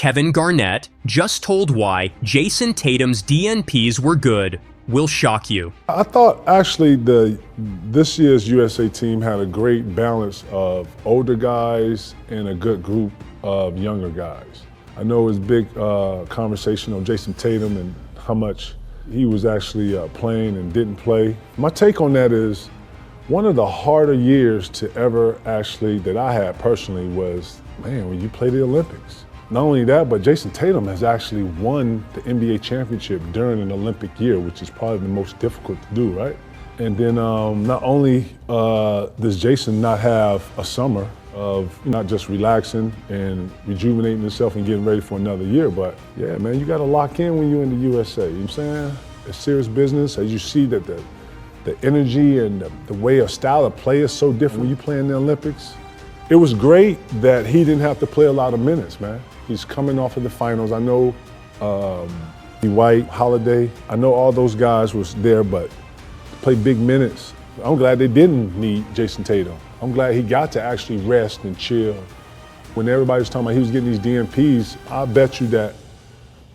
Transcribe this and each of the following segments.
Kevin Garnett just told why Jayson Tatum's DNPs were good. Will shock you. I thought actually this year's USA team had a great balance of older guys and a good group of younger guys. I know it was a big conversation on Jayson Tatum and how much he was actually playing and didn't play. My take on that is one of the harder years to ever actually, that I had personally, was, man, when you play the Olympics. Not only that, but Jayson Tatum has actually won the NBA championship during an Olympic year, which is probably the most difficult to do, right? And then not only does Jayson not have a summer of not just relaxing and rejuvenating himself and getting ready for another year, but yeah, man, you got to lock in when you're in the USA. You know what I'm saying? It's serious business. As you see that the energy and the way of style of play is so different when you play in the Olympics. It was great that he didn't have to play a lot of minutes, man. He's coming off of the finals. I know White, Holiday, I know all those guys was there, but to play big minutes, I'm glad they didn't need Jayson Tatum. I'm glad he got to actually rest and chill. When everybody was talking about he was getting these DNPs, I bet you that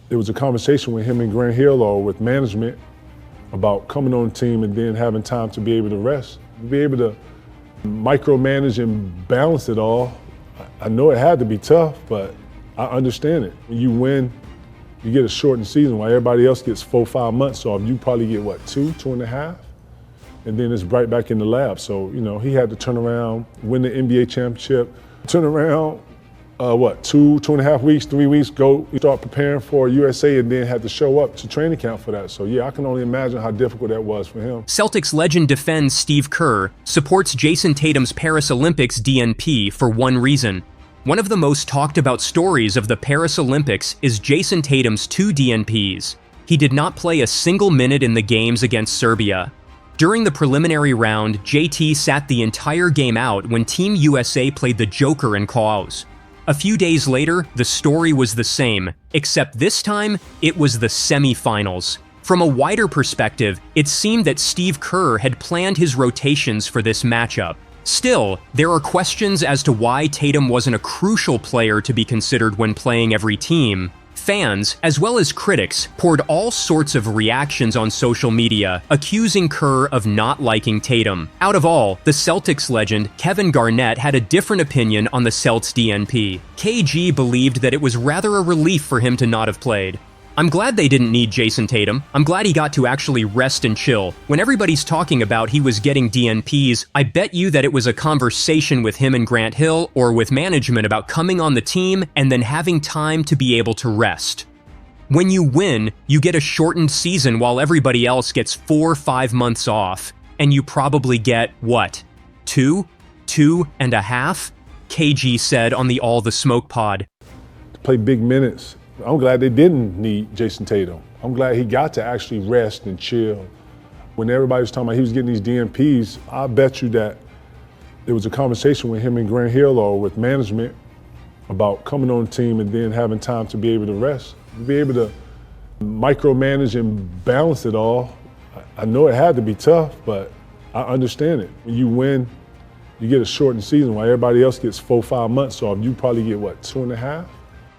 there was a conversation with him and Grant Hill or with management about coming on the team and then having time to be able to rest, be able to micromanage and balance it all. I know it had to be tough, but I understand it. When you win, you get a shortened season while everybody else gets 4-5 months off. You probably get, what, 2.5? And then it's right back in the lab. So, you know, he had to turn around, win the NBA championship, turn around, 2.5 weeks, 3 weeks, go start preparing for USA and then had to show up to training camp for that. So yeah, I can only imagine how difficult that was for him. Celtics legend defends Steve Kerr supports Jayson Tatum's Paris Olympics DNP for one reason. One of the most talked about stories of the Paris Olympics is Jayson Tatum's 2 DNPs. He did not play a single minute in the games against Serbia. During the preliminary round, JT sat the entire game out when Team USA played the Joker in Klaus. A few days later, the story was the same, except this time, it was the semifinals. From a wider perspective, it seemed that Steve Kerr had planned his rotations for this matchup. Still, there are questions as to why Tatum wasn't a crucial player to be considered when playing every team. Fans, as well as critics, poured all sorts of reactions on social media, accusing Kerr of not liking Tatum. Out of all, the Celtics legend Kevin Garnett had a different opinion on the Celts DNP. KG believed that it was rather a relief for him to not have played. I'm glad they didn't need Jayson Tatum. I'm glad he got to actually rest and chill. When everybody's talking about he was getting DNPs, I bet you that it was a conversation with him and Grant Hill or with management about coming on the team and then having time to be able to rest. When you win, you get a shortened season while everybody else gets 4-5 months off. And you probably get, what, 2.5? KG said on the All the Smoke pod. To play big minutes. I'm glad they didn't need Jayson Tatum. I'm glad he got to actually rest and chill. When everybody was talking about he was getting these DNPs, I bet you that there was a conversation with him and Grant Hill or with management about coming on the team and then having time to be able to rest, be able to micromanage and balance it all. I know it had to be tough, but I understand it. When you win, you get a shortened season while everybody else gets 4-5 months off. You probably get, what, 2.5?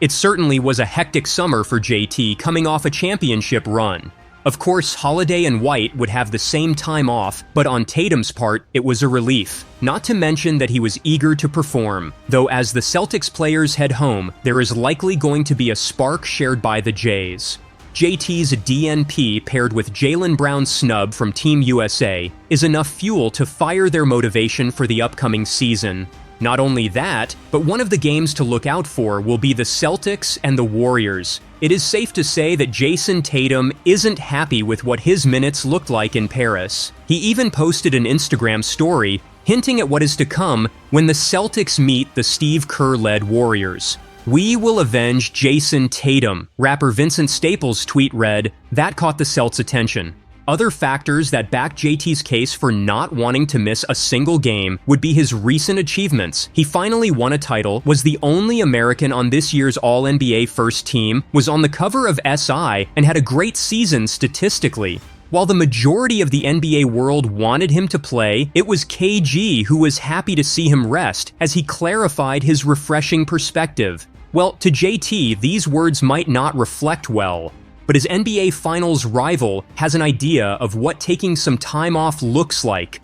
It certainly was a hectic summer for JT coming off a championship run. Of course, Holiday and White would have the same time off, but on Tatum's part, it was a relief. Not to mention that he was eager to perform, though as the Celtics players head home, there is likely going to be a spark shared by the Jays. JT's DNP paired with Jaylen Brown's snub from Team USA is enough fuel to fire their motivation for the upcoming season. Not only that, but one of the games to look out for will be the Celtics and the Warriors. It is safe to say that Jayson Tatum isn't happy with what his minutes looked like in Paris. He even posted an Instagram story hinting at what is to come when the Celtics meet the Steve Kerr-led Warriors. "We will avenge Jayson Tatum," rapper Vincent Staples' tweet read. That caught the Celts' attention. Other factors that back JT's case for not wanting to miss a single game would be his recent achievements. He finally won a title, was the only American on this year's All-NBA first team, was on the cover of SI, and had a great season statistically. While the majority of the NBA world wanted him to play, it was KG who was happy to see him rest, as he clarified his refreshing perspective. Well, to JT, these words might not reflect well, but his NBA Finals rival has an idea of what taking some time off looks like.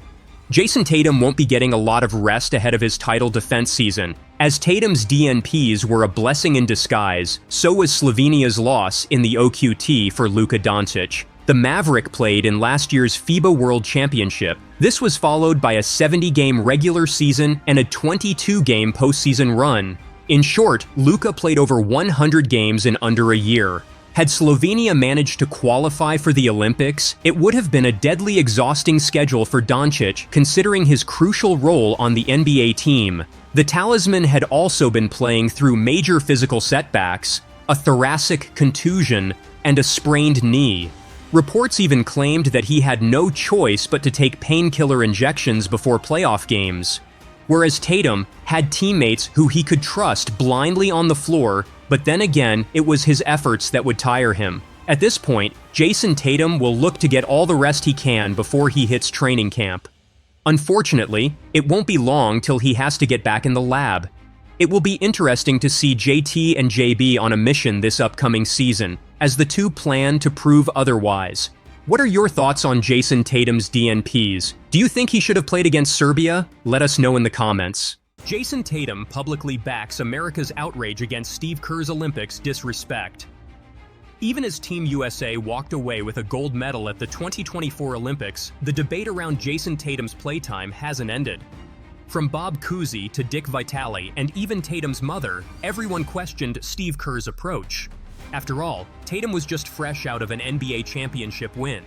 Jayson Tatum won't be getting a lot of rest ahead of his title defense season. As Tatum's DNPs were a blessing in disguise, so was Slovenia's loss in the OQT for Luka Doncic. The Maverick played in last year's FIBA World Championship. This was followed by a 70-game regular season and a 22-game postseason run. In short, Luka played over 100 games in under a year. Had Slovenia managed to qualify for the Olympics, it would have been a deadly exhausting schedule for Doncic considering his crucial role on the NBA team. The talisman had also been playing through major physical setbacks, a thoracic contusion, and a sprained knee. Reports even claimed that he had no choice but to take painkiller injections before playoff games. Whereas Tatum had teammates who he could trust blindly on the floor, but then again, it was his efforts that would tire him. At this point, Jayson Tatum will look to get all the rest he can before he hits training camp. Unfortunately, it won't be long till he has to get back in the lab. It will be interesting to see JT and JB on a mission this upcoming season, as the two plan to prove otherwise. What are your thoughts on Jayson Tatum's DNPs? Do you think he should have played against Serbia? Let us know in the comments. Jayson Tatum publicly backs America's outrage against Steve Kerr's Olympics disrespect. Even as Team USA walked away with a gold medal at the 2024 Olympics, the debate around Jayson Tatum's playtime hasn't ended. From Bob Cousy to Dick Vitale and even Tatum's mother, everyone questioned Steve Kerr's approach. After all, Tatum was just fresh out of an NBA championship win.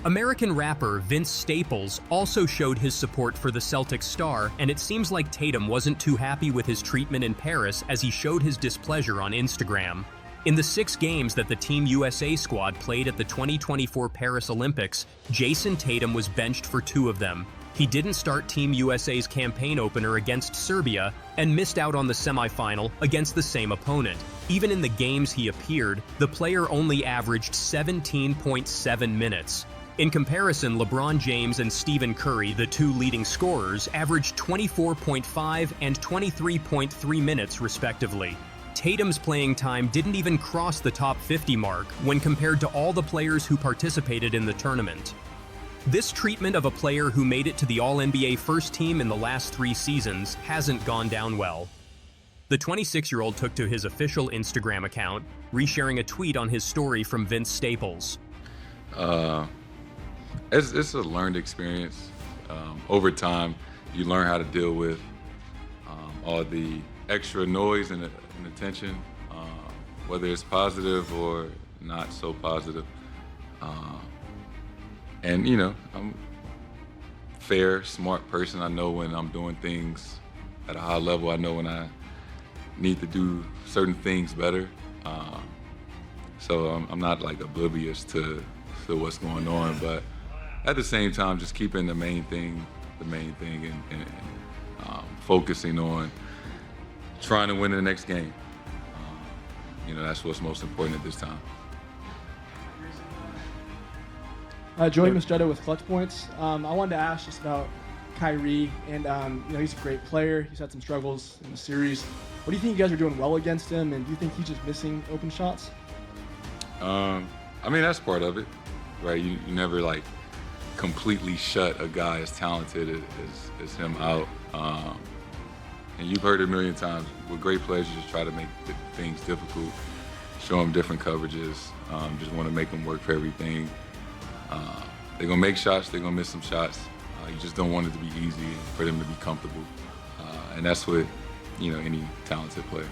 American rapper Vince Staples also showed his support for the Celtics star, and it seems like Tatum wasn't too happy with his treatment in Paris as he showed his displeasure on Instagram. In the 6 games that the Team USA squad played at the 2024 Paris Olympics, Jayson Tatum was benched for 2 of them. He didn't start Team USA's campaign opener against Serbia and missed out on the semifinal against the same opponent. Even in the games he appeared, the player only averaged 17.7 minutes. In comparison, LeBron James and Stephen Curry, the 2 leading scorers, averaged 24.5 and 23.3 minutes respectively. Tatum's playing time didn't even cross the top 50 mark when compared to all the players who participated in the tournament. This treatment of a player who made it to the All-NBA first team in the last 3 seasons hasn't gone down well. The 26-year-old took to his official Instagram account, resharing a tweet on his story from Vince Staples. It's a learned experience. Over time, you learn how to deal with all the extra noise and attention, whether it's positive or not so positive. And you know, I'm a fair, smart person. I know when I'm doing things at a high level. I know when I need to do certain things better. So I'm not like oblivious to what's going on, but at the same time, just keeping the main thing, and focusing on trying to win the next game. You know, that's what's most important at this time. Joey Mostetto with Clutch Points. I wanted to ask just about Kyrie, and you know, he's a great player. He's had some struggles in the series. What do you think you guys are doing well against him, and do you think he's just missing open shots? I mean, that's part of it, right? You never like completely shut a guy as talented as him out. And you've heard it a million times. With great players, you just try to make things difficult, show them different coverages, just want to make them work for everything. They're going to make shots, they're going to miss some shots. You just don't want it to be easy and for them to be comfortable. And that's what, you know, any talented player.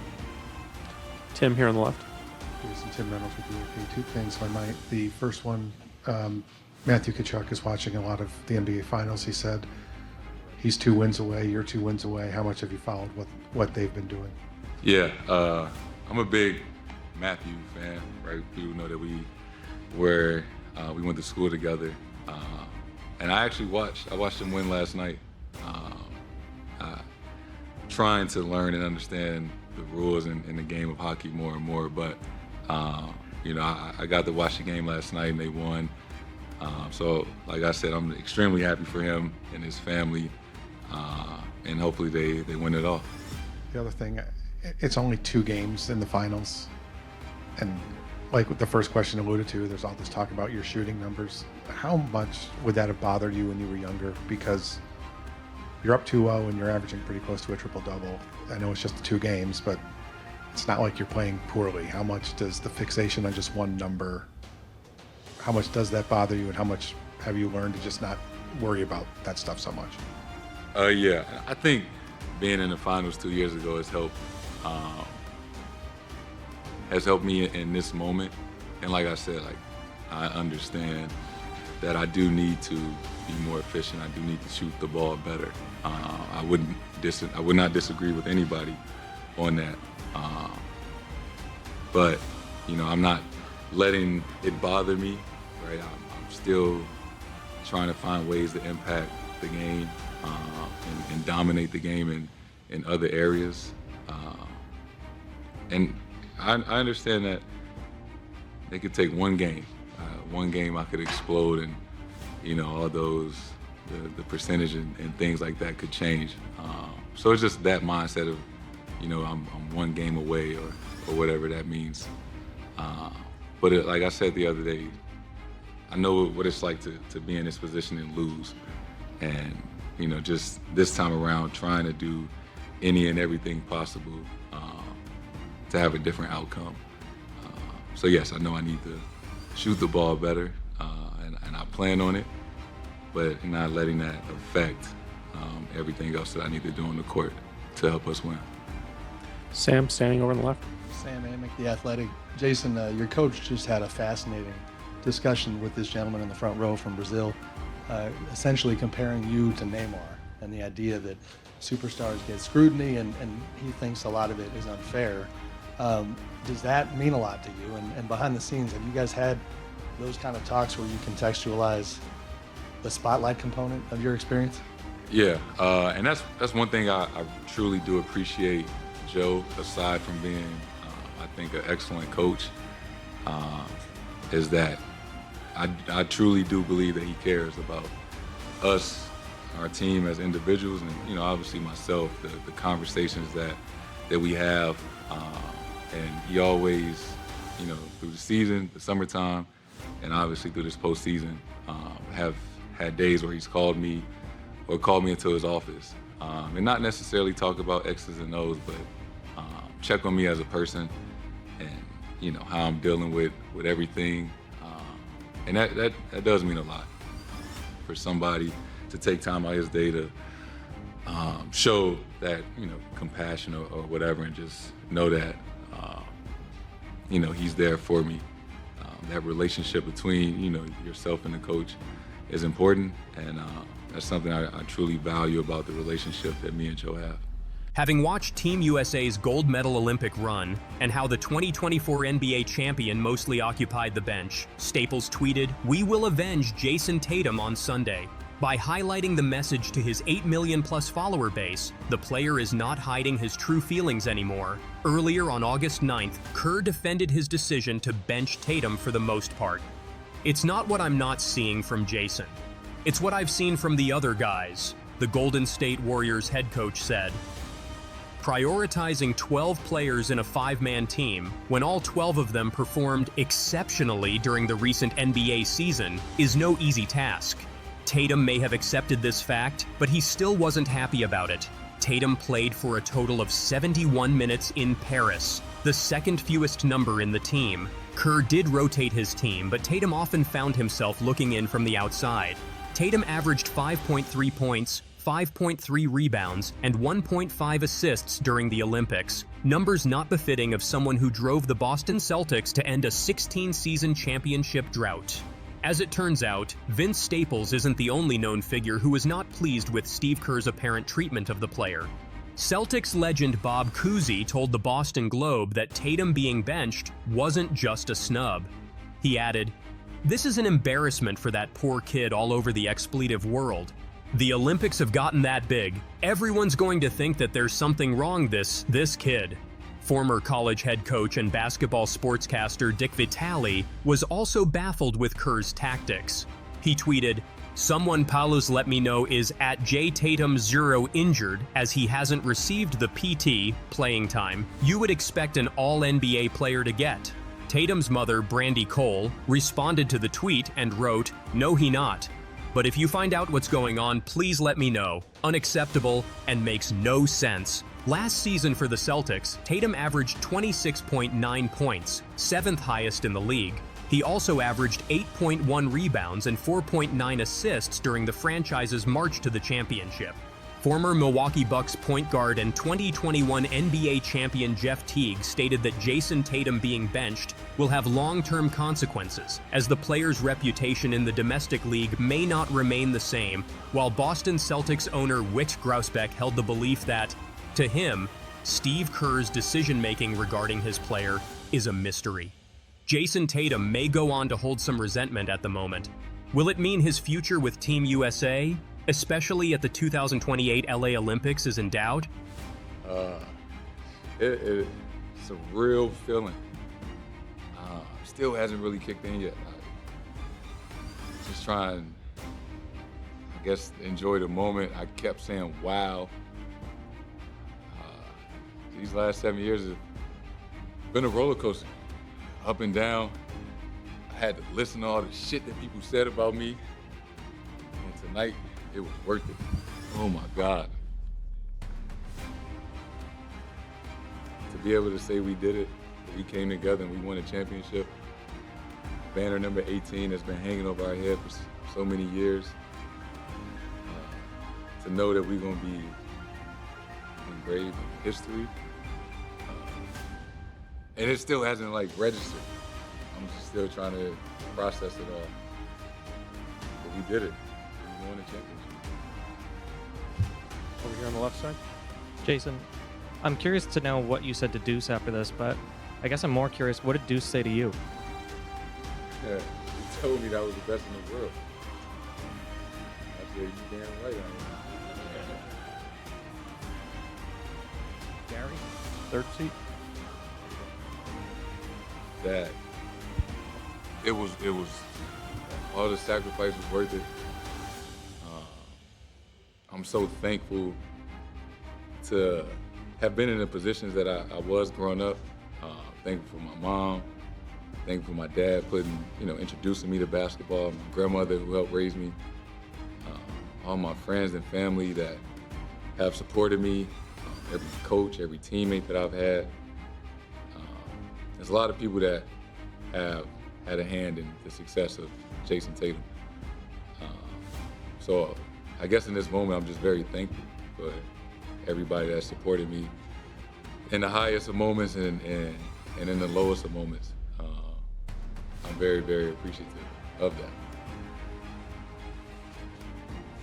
Tim here on the left. Jason, Tim Reynolds with DNP. 2 things on my mind. The first one, Matthew Tkachuk is watching a lot of the NBA Finals. He said he's 2 wins away, you're 2 wins away. How much have you followed what they've been doing? Yeah, I'm a big Matthew fan, right? People know that we went to school together. And I watched him win last night. Trying to learn and understand the rules in the game of hockey more and more, but you know, I got to watch the game last night and they won. So like I said, I'm extremely happy for him and his family, and hopefully they win it all. The other thing, it's only 2 games in the finals, and like the first question alluded to, there's all this talk about your shooting numbers. How much would that have bothered you when you were younger? Because you're up 2-0 and you're averaging pretty close to a triple-double. I know it's just 2 games, but it's not like you're playing poorly. How much does the fixation on just one number, how much does that bother you, and how much have you learned to just not worry about that stuff so much? Yeah, I think being in the finals 2 years ago has helped me in this moment. And like I said, like, I understand that I do need to be more efficient. I do need to shoot the ball better. I would not disagree with anybody on that. But I'm not letting it bother me. Right, I'm still trying to find ways to impact the game and dominate the game in other areas. And I understand that it could take one game. One game I could explode, and all those the percentage and things like that could change. So it's just that mindset of I'm one game away or whatever that means. But like I said the other day, I know what it's like to be in this position and lose. And, just this time around, trying to do any and everything possible to have a different outcome. So yes, I know I need to shoot the ball better, and I plan on it, but not letting that affect everything else that I need to do on the court to help us win. Sam, standing over on the left. Sam Amick, The Athletic. Jayson, your coach just had a fascinating discussion with this gentleman in the front row from Brazil, essentially comparing you to Neymar and the idea that superstars get scrutiny and he thinks a lot of it is unfair. Does that mean a lot to you? And behind the scenes, have you guys had those kind of talks where you contextualize the spotlight component of your experience? Yeah, and that's one thing I truly do appreciate Joe, aside from being, I think, an excellent coach, is that I truly do believe that he cares about us, our team as individuals, and obviously myself, the conversations that we have, and he always, through the season, the summertime, and obviously through this postseason, have had days where he's called me into his office, and not necessarily talk about X's and O's, but check on me as a person, and how I'm dealing with everything, and that does mean a lot for somebody to take time out of his day to show that compassion or whatever, and just know that he's there for me. That relationship between yourself and the coach is important, and that's something I truly value about the relationship that me and Joe have. Having watched Team USA's gold medal Olympic run and how the 2024 NBA champion mostly occupied the bench, Staples tweeted, "We will avenge Jayson Tatum on Sunday." By highlighting the message to his 8 million plus follower base, the player is not hiding his true feelings anymore. Earlier on August 9th, Kerr defended his decision to bench Tatum for the most part. "It's not what I'm not seeing from Jayson. It's what I've seen from the other guys," the Golden State Warriors head coach said. Prioritizing 12 players in a 5-man team, when all 12 of them performed exceptionally during the recent NBA season, is no easy task. Tatum may have accepted this fact, but he still wasn't happy about it. Tatum played for a total of 71 minutes in Paris, the second fewest number in the team. Kerr did rotate his team, but Tatum often found himself looking in from the outside. Tatum averaged 5.3 points, 5.3 rebounds, and 1.5 assists during the Olympics, numbers not befitting of someone who drove the Boston Celtics to end a 16-season championship drought. As it turns out, Vince Staples isn't the only known figure who was not pleased with Steve Kerr's apparent treatment of the player. Celtics legend Bob Cousy told the Boston Globe that Tatum being benched wasn't just a snub. He added, "This is an embarrassment for that poor kid all over the expletive world. The Olympics have gotten that big. Everyone's going to think that there's something wrong this kid." Former college head coach and basketball sportscaster Dick Vitale was also baffled with Kerr's tactics. He tweeted, Someone Paulus let me know is at JTatum0 injured, as he hasn't received the PT, playing time, you would expect an all-NBA player to get. Tatum's mother, Brandy Cole, responded to the tweet and wrote, "No, he not. But if you find out what's going on, please let me know. Unacceptable and makes no sense." Last season for the Celtics, Tatum averaged 26.9 points, 7th highest in the league. He also averaged 8.1 rebounds and 4.9 assists during the franchise's march to the championship. Former Milwaukee Bucks point guard and 2021 NBA champion Jeff Teague stated that Jayson Tatum being benched will have long-term consequences, as the player's reputation in the domestic league may not remain the same, while Boston Celtics owner Wick Grousbeck held the belief that, to him, Steve Kerr's decision-making regarding his player is a mystery. Jayson Tatum may go on to hold some resentment at the moment. Will it mean his future with Team USA, especially at the 2028 LA Olympics, is in doubt? It's a real feeling. Still hasn't really kicked in yet. Just trying, I guess, enjoy the moment. I kept saying, wow. These last 7 years have been a roller coaster, up and down. I had to listen to all the shit that people said about me. And tonight, it was worth it. Oh my God. To be able to say we did it, that we came together and we won a championship. Banner number 18 has been hanging over our head for so many years. To know that we're gonna be engraved in history. And it still hasn't registered. I'm just still trying to process it all. But we did it. We won a championship. Over here on the left side. Jayson, I'm curious to know what you said to Deuce after this, but I guess I'm more curious, what did Deuce say to you? Yeah, he told me that was the best in the world. I said, you damn right I am. Gary, third seat. That it was all the sacrifice was worth it. I'm so thankful to have been in the positions that I was growing up. Thankful for my mom, thankful for my dad introducing me to basketball, my grandmother who helped raise me, all my friends and family that have supported me, every coach, every teammate that I've had. There's a lot of people that have had a hand in the success of Jayson Tatum. So I guess in this moment, I'm just very thankful for everybody that supported me in the highest of moments and in the lowest of moments. I'm very, very appreciative of that.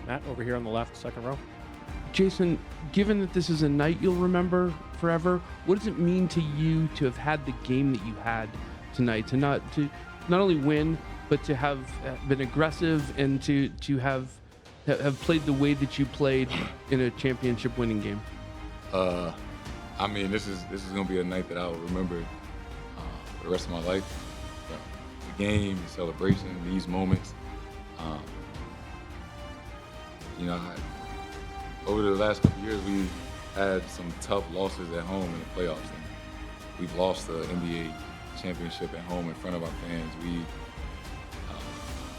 Matt, over here on the left, second row. Jayson, given that this is a night you'll remember forever, what does it mean to you to have had the game that you had tonight, to not only win, but to have been aggressive and to have played the way that you played in a championship winning game? I mean, this is gonna be a night that I will remember for the rest of my life. The game, the celebration, these moments. Over the last couple of years, we've had some tough losses at home in the playoffs. And we've lost the NBA championship at home in front of our fans. We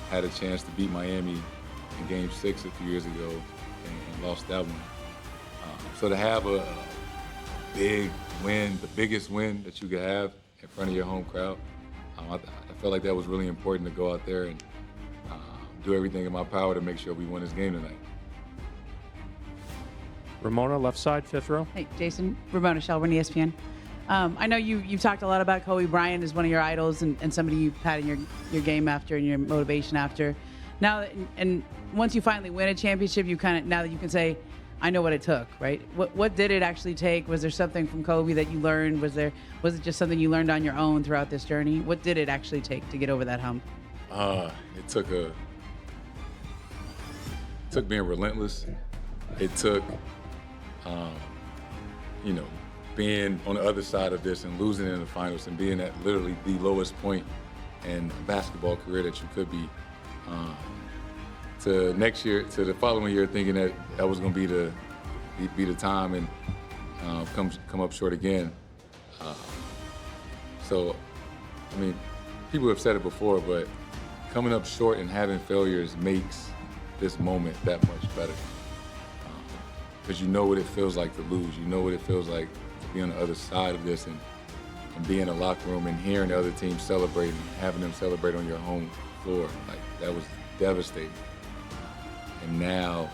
had a chance to beat Miami in Game 6 a few years ago and lost that one. So to have a big win, the biggest win that you could have in front of your home crowd, I felt like that was really important to go out there and do everything in my power to make sure we win this game tonight. Ramona, left side, fifth row. Hey, Jayson, Ramona Shelburne, ESPN. I know you've talked a lot about Kobe Bryant as one of your idols and somebody you've had in your game after and your motivation after. Now, and once you finally win a championship, now that you can say, I know what it took, right? What did it actually take? Was there something from Kobe that you learned? Was it just something you learned on your own throughout this journey? What did it actually take to get over that hump? It took being relentless. It took, being on the other side of this and losing in the finals and being at literally the lowest point in a basketball career that you could be. to next year, to the following year, thinking that that was going to be the time, and come up short again. So, I mean, people have said it before, but coming up short and having failures makes this moment that much better. Because you know what it feels like to lose. You know what it feels like to be on the other side of this and be in a locker room and hearing the other team celebrating, having them celebrate on your home floor. Like, that was devastating. And now,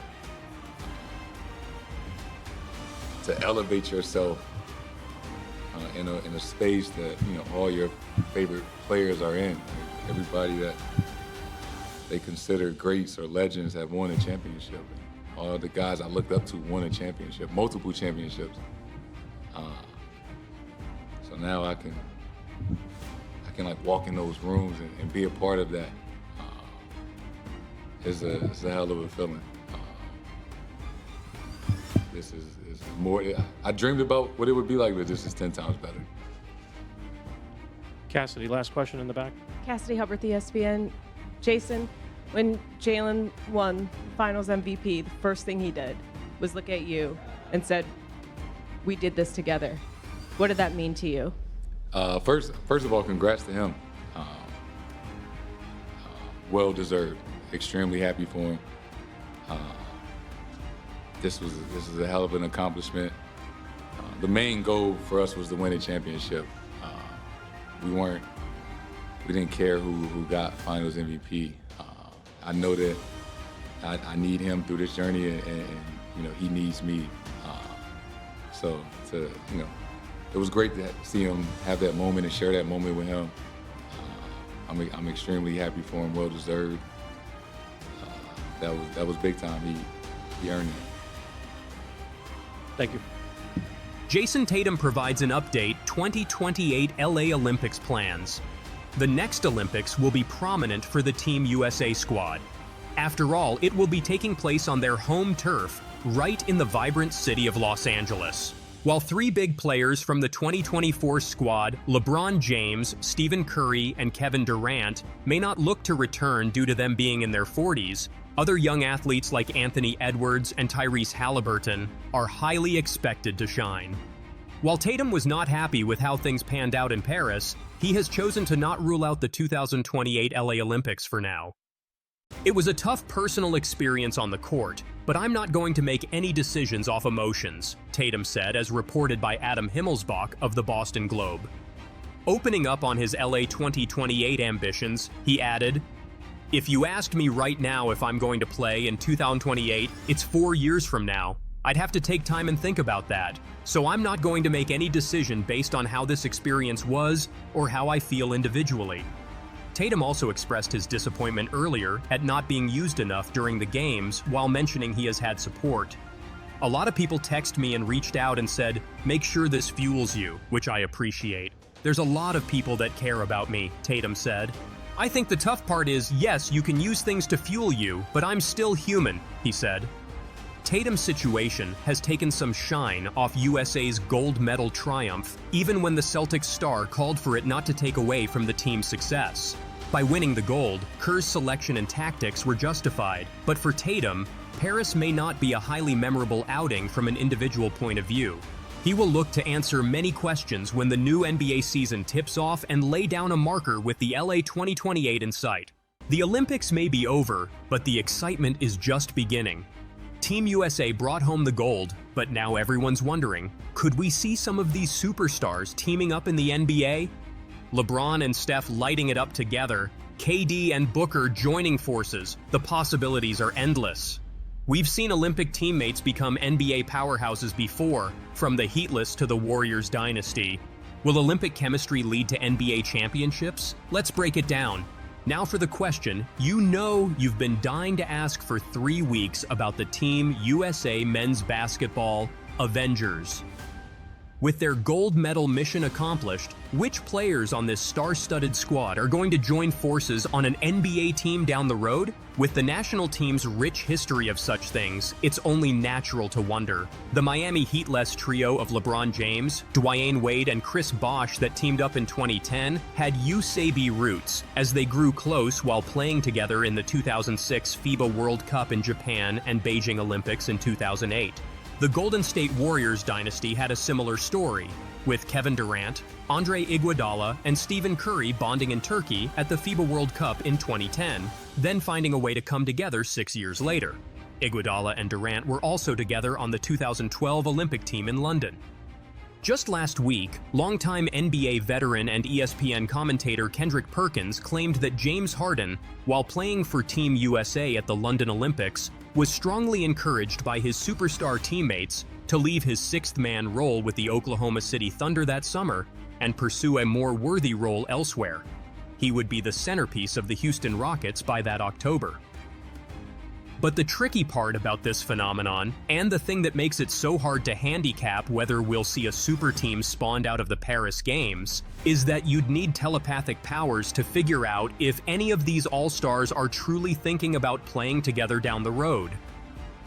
to elevate yourself in a space that, you know, all your favorite players are in. Everybody that they consider greats or legends have won a championship. All the guys I looked up to won a championship, multiple championships. So now I can like walk in those rooms and be a part of that. It's a hell of a feeling. This is more. I dreamed about what it would be like, but this is 10 times better. Cassidy, last question in the back. Cassidy Hubbard, ESPN. Jayson, when Jaylen won Finals MVP, the first thing he did was look at you and said, "We did this together." What did that mean to you? First of all, congrats to him. Well deserved. Extremely happy for him. This is a hell of an accomplishment. The main goal for us was to win a championship. We didn't care who got Finals MVP. I know that I need him through this journey, and you know, he needs me. It was great to see him have that moment and share that moment with him. I'm extremely happy for him. Well deserved. That was big time. He earned it. Thank you. Jayson Tatum provides an update 2028 LA Olympics plans. The next Olympics will be prominent for the Team USA squad. After all, it will be taking place on their home turf, right in the vibrant city of Los Angeles. While three big players from the 2024 squad, LeBron James, Stephen Curry, and Kevin Durant, may not look to return due to them being in their 40s, other young athletes like Anthony Edwards and Tyrese Halliburton are highly expected to shine. While Tatum was not happy with how things panned out in Paris, he has chosen to not rule out the 2028 LA Olympics for now. It was a tough personal experience on the court, but I'm not going to make any decisions off emotions, Tatum said, as reported by Adam Himmelsbach of the Boston Globe. Opening up on his LA 2028 ambitions, he added, "If you asked me right now if I'm going to play in 2028, it's 4 years from now. I'd have to take time and think about that, so I'm not going to make any decision based on how this experience was or how I feel individually." Tatum also expressed his disappointment earlier at not being used enough during the games while mentioning he has had support. "A lot of people text me and reached out and said, 'Make sure this fuels you,' which I appreciate. There's a lot of people that care about me," Tatum said. "I think the tough part is, yes, you can use things to fuel you, but I'm still human," he said. Tatum's situation has taken some shine off USA's gold medal triumph, even when the Celtics star called for it not to take away from the team's success. By winning the gold, Kerr's selection and tactics were justified, but for Tatum, Paris may not be a highly memorable outing from an individual point of view. He will look to answer many questions when the new NBA season tips off and lay down a marker with the LA 2028 in sight. The Olympics may be over, but the excitement is just beginning. Team USA brought home the gold, but now everyone's wondering, could we see some of these superstars teaming up in the NBA? LeBron and Steph lighting it up together, KD and Booker joining forces, the possibilities are endless. We've seen Olympic teammates become NBA powerhouses before, from the Heatless to the Warriors dynasty. Will Olympic chemistry lead to NBA championships? Let's break it down. Now for the question you know you've been dying to ask for 3 weeks about the Team USA men's basketball Avengers. With their gold medal mission accomplished, which players on this star-studded squad are going to join forces on an NBA team down the road? With the national team's rich history of such things, it's only natural to wonder. The Miami Heat-less trio of LeBron James, Dwyane Wade, and Chris Bosh that teamed up in 2010 had USAB roots, as they grew close while playing together in the 2006 FIBA World Cup in Japan and Beijing Olympics in 2008. The Golden State Warriors dynasty had a similar story, with Kevin Durant, Andre Iguodala, and Stephen Curry bonding in Turkey at the FIBA World Cup in 2010, then finding a way to come together 6 years later. Iguodala and Durant were also together on the 2012 Olympic team in London. Just last week, longtime NBA veteran and ESPN commentator Kendrick Perkins claimed that James Harden, while playing for Team USA at the London Olympics, was strongly encouraged by his superstar teammates to leave his sixth-man role with the Oklahoma City Thunder that summer and pursue a more worthy role elsewhere. He would be the centerpiece of the Houston Rockets by that October. But the tricky part about this phenomenon, and the thing that makes it so hard to handicap whether we'll see a super team spawned out of the Paris Games, is that you'd need telepathic powers to figure out if any of these all-stars are truly thinking about playing together down the road.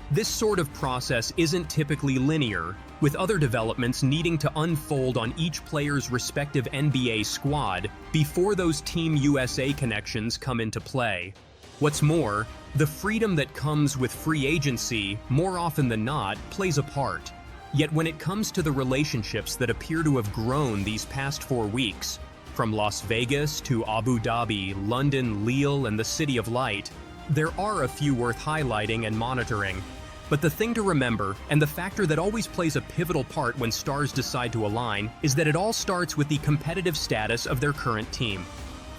This sort of process isn't typically linear, with other developments needing to unfold on each player's respective NBA squad before those Team USA connections come into play. What's more, the freedom that comes with free agency, more often than not, plays a part. Yet when it comes to the relationships that appear to have grown these past 4 weeks, from Las Vegas to Abu Dhabi, London, Lille, and the City of Light, there are a few worth highlighting and monitoring. But the thing to remember, and the factor that always plays a pivotal part when stars decide to align, is that it all starts with the competitive status of their current team.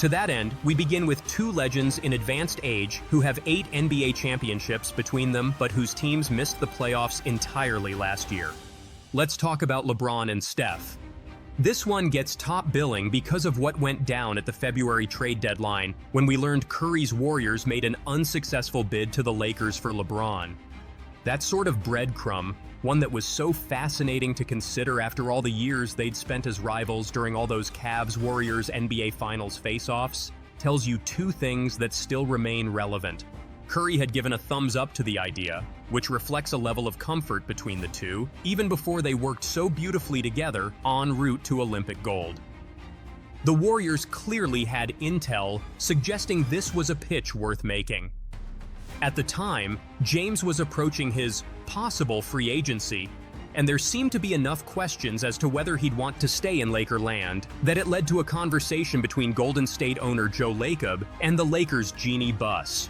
To that end, we begin with two legends in advanced age who have 8 NBA championships between them but whose teams missed the playoffs entirely last year. Let's talk about LeBron and Steph. This one gets top billing because of what went down at the February trade deadline when we learned Curry's Warriors made an unsuccessful bid to the Lakers for LeBron. That sort of breadcrumb, one that was so fascinating to consider after all the years they'd spent as rivals during all those Cavs-Warriors NBA Finals face-offs, tells you two things that still remain relevant. Curry had given a thumbs up to the idea, which reflects a level of comfort between the two, even before they worked so beautifully together en route to Olympic gold. The Warriors clearly had intel suggesting this was a pitch worth making. At the time, James was approaching his possible free agency, and there seemed to be enough questions as to whether he'd want to stay in Lakerland that it led to a conversation between Golden State owner Joe Lacob and the Lakers' Jeannie Buss.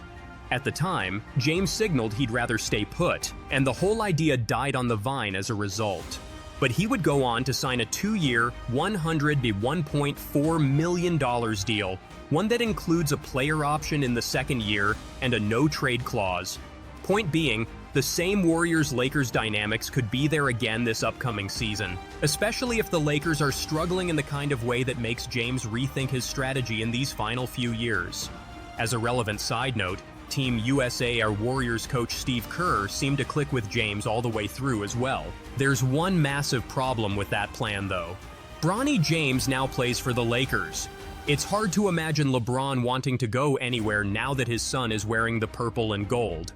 At the time, James signaled he'd rather stay put, and the whole idea died on the vine as a result. But he would go on to sign a 2-year, $100 to $1.4 million deal, one that includes a player option in the second year and a no-trade clause. Point being, the same Warriors-Lakers dynamics could be there again this upcoming season, especially if the Lakers are struggling in the kind of way that makes James rethink his strategy in these final few years. As a relevant side note, Team USA, our Warriors coach Steve Kerr, seemed to click with James all the way through as well. There's one massive problem with that plan, though. Bronny James now plays for the Lakers. It's hard to imagine LeBron wanting to go anywhere now that his son is wearing the purple and gold.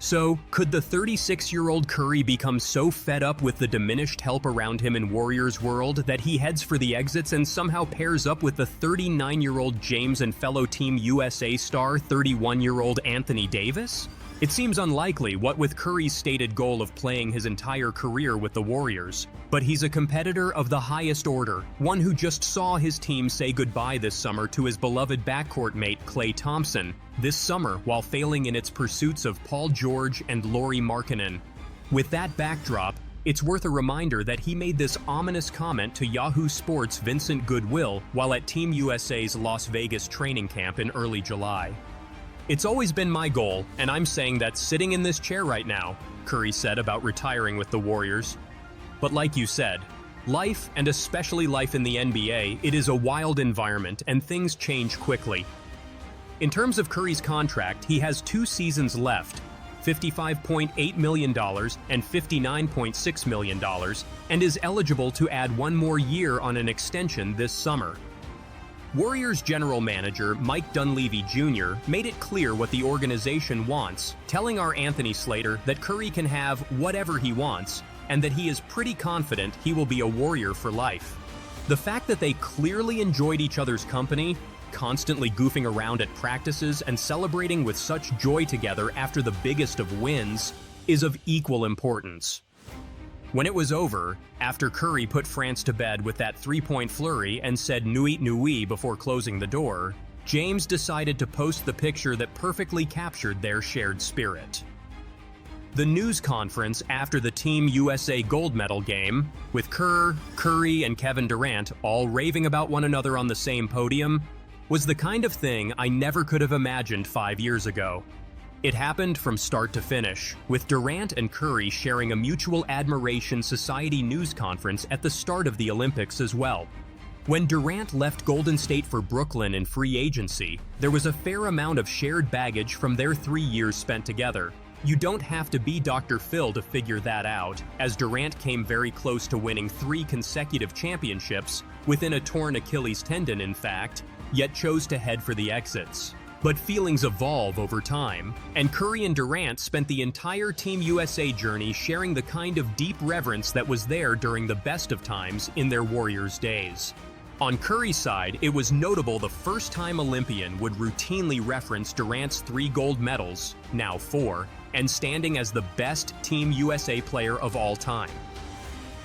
So, could the 36-year-old Curry become so fed up with the diminished help around him in Warriors world that he heads for the exits and somehow pairs up with the 39-year-old James and fellow Team USA star 31-year-old Anthony Davis? It seems unlikely, what with Curry's stated goal of playing his entire career with the Warriors. But he's a competitor of the highest order, one who just saw his team say goodbye this summer to his beloved backcourt mate Klay Thompson, this summer while failing in its pursuits of Paul George and Lauri Markkanen. With that backdrop, it's worth a reminder that he made this ominous comment to Yahoo Sports' Vincent Goodwill while at Team USA's Las Vegas training camp in early July. "It's always been my goal, and I'm saying that sitting in this chair right now," Curry said about retiring with the Warriors. But like you said, life, and especially life in the NBA, it is a wild environment and things change quickly. In terms of Curry's contract, he has 2 seasons left, $55.8 million, and $59.6 million, and is eligible to add one more year on an extension this summer. Warriors general manager Mike Dunleavy Jr. made it clear what the organization wants, telling our Anthony Slater that Curry can have whatever he wants, and that he is pretty confident he will be a Warrior for life. The fact that they clearly enjoyed each other's company, constantly goofing around at practices and celebrating with such joy together after the biggest of wins, is of equal importance. When it was over, after Curry put France to bed with that three-point flurry and said nuit nuit before closing the door, James decided to post the picture that perfectly captured their shared spirit. The news conference after the Team USA gold medal game, with Kerr, Curry, and Kevin Durant all raving about one another on the same podium, was the kind of thing I never could have imagined 5 years ago. It happened from start to finish, with Durant and Curry sharing a Mutual Admiration Society news conference at the start of the Olympics as well. When Durant left Golden State for Brooklyn in free agency, there was a fair amount of shared baggage from their 3 years spent together. You don't have to be Dr. Phil to figure that out, as Durant came very close to winning 3 consecutive championships, within a torn Achilles tendon in fact, yet chose to head for the exits. But feelings evolve over time, and Curry and Durant spent the entire Team USA journey sharing the kind of deep reverence that was there during the best of times in their Warriors days. On Curry's side, it was notable the first-time Olympian would routinely reference Durant's 3 gold medals, now 4, and standing as the best Team USA player of all time.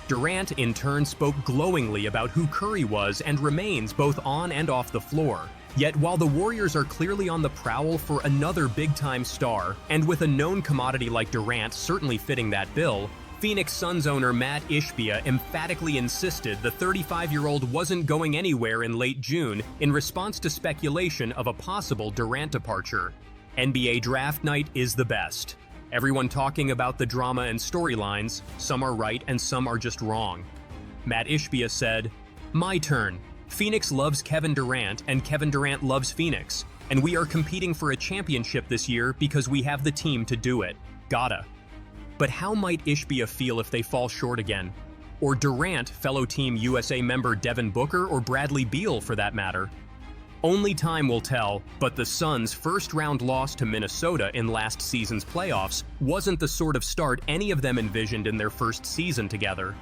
Durant in turn spoke glowingly about who Curry was and remains both on and off the floor. Yet while the Warriors are clearly on the prowl for another big-time star, and with a known commodity like Durant certainly fitting that bill, Phoenix Suns owner Matt Ishbia emphatically insisted the 35-year-old wasn't going anywhere in late June in response to speculation of a possible Durant departure. NBA draft night is the best. Everyone talking about the drama and storylines, some are right and some are just wrong. Matt Ishbia said, "My turn. Phoenix loves Kevin Durant and Kevin Durant loves Phoenix, and we are competing for a championship this year because we have the team to do it. Gotta." But how might Ishbia feel if they fall short again? Or Durant, fellow Team USA member Devin Booker, or Bradley Beal for that matter? Only time will tell, but the Suns' first-round loss to Minnesota in last season's playoffs wasn't the sort of start any of them envisioned in their first season together.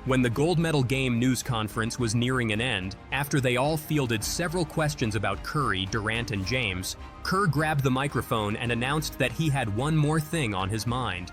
When the gold medal game news conference was nearing an end, after they all fielded several questions about Curry, Durant, and James, Kerr grabbed the microphone and announced that he had one more thing on his mind.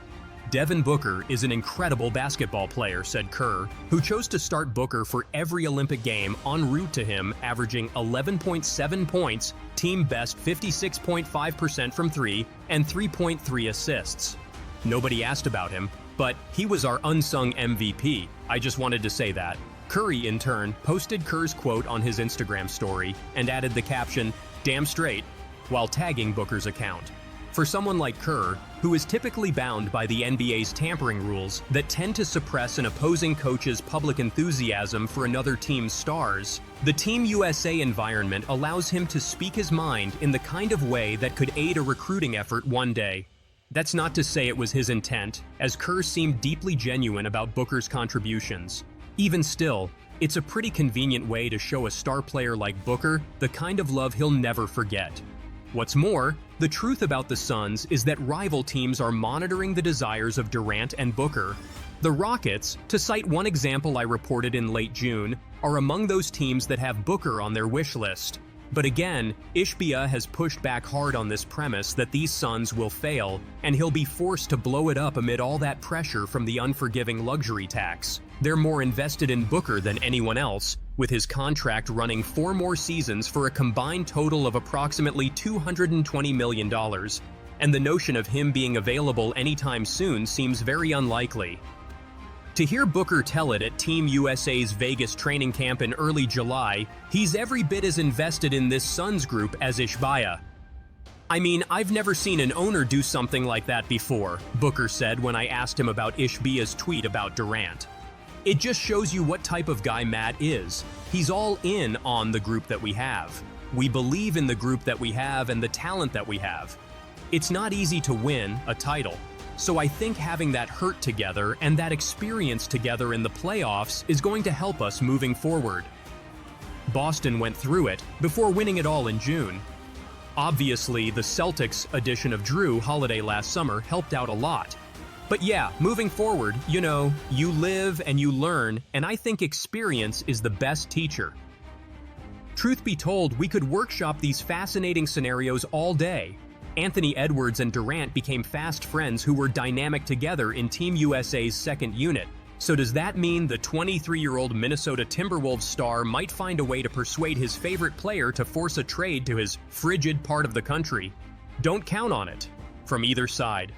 "Devin Booker is an incredible basketball player," said Kerr, who chose to start Booker for every Olympic game en route to him, averaging 11.7 points, team best 56.5% from 3, and 3.3 assists. Nobody asked about him, but he was our unsung MVP. I just wanted to say that. Curry, in turn, posted Kerr's quote on his Instagram story and added the caption, "Damn straight," while tagging Booker's account. For someone like Kerr, who is typically bound by the NBA's tampering rules that tend to suppress an opposing coach's public enthusiasm for another team's stars, the Team USA environment allows him to speak his mind in the kind of way that could aid a recruiting effort one day. That's not to say it was his intent, as Kerr seemed deeply genuine about Booker's contributions. Even still, it's a pretty convenient way to show a star player like Booker the kind of love he'll never forget. What's more, the truth about the Suns is that rival teams are monitoring the desires of Durant and Booker. The Rockets, to cite one example I reported in late June, are among those teams that have Booker on their wish list. But again, Ishbia has pushed back hard on this premise that these Suns will fail, and he'll be forced to blow it up amid all that pressure from the unforgiving luxury tax. They're more invested in Booker than anyone else, with his contract running 4 more seasons for a combined total of approximately $220 million, and the notion of him being available anytime soon seems very unlikely. To hear Booker tell it at Team USA's Vegas training camp in early July, he's every bit as invested in this Suns group as Ishbia. "I mean, I've never seen an owner do something like that before," Booker said when I asked him about Ishbia's tweet about Durant. "It just shows you what type of guy Matt is. He's all in on the group that we have. We believe in the group that we have and the talent that we have. It's not easy to win a title, so I think having that hurt together and that experience together in the playoffs is going to help us moving forward. Boston went through it before winning it all in June. Obviously, the Celtics addition of Drew Holiday last summer helped out a lot. But yeah, moving forward, you know, you live and you learn, and I think experience is the best teacher. Truth be told, we could workshop these fascinating scenarios all day. Anthony Edwards and Durant became fast friends who were dynamic together in Team USA's second unit. So does that mean the 23-year-old Minnesota Timberwolves star might find a way to persuade his favorite player to force a trade to his frigid part of the country? Don't count on it, from either side.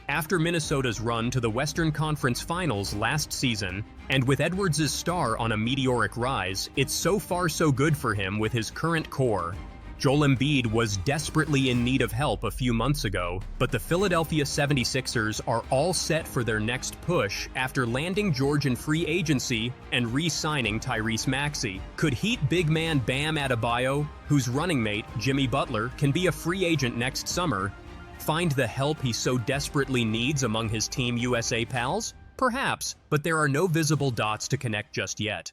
After Minnesota's run to the Western Conference Finals last season, and with Edwards' star on a meteoric rise, it's so far so good for him with his current core. Joel Embiid was desperately in need of help a few months ago, but the Philadelphia 76ers are all set for their next push after landing George in free agency and re-signing Tyrese Maxey. Could Heat big man Bam Adebayo, whose running mate, Jimmy Butler, can be a free agent next summer, find the help he so desperately needs among his Team USA pals? Perhaps, but there are no visible dots to connect just yet.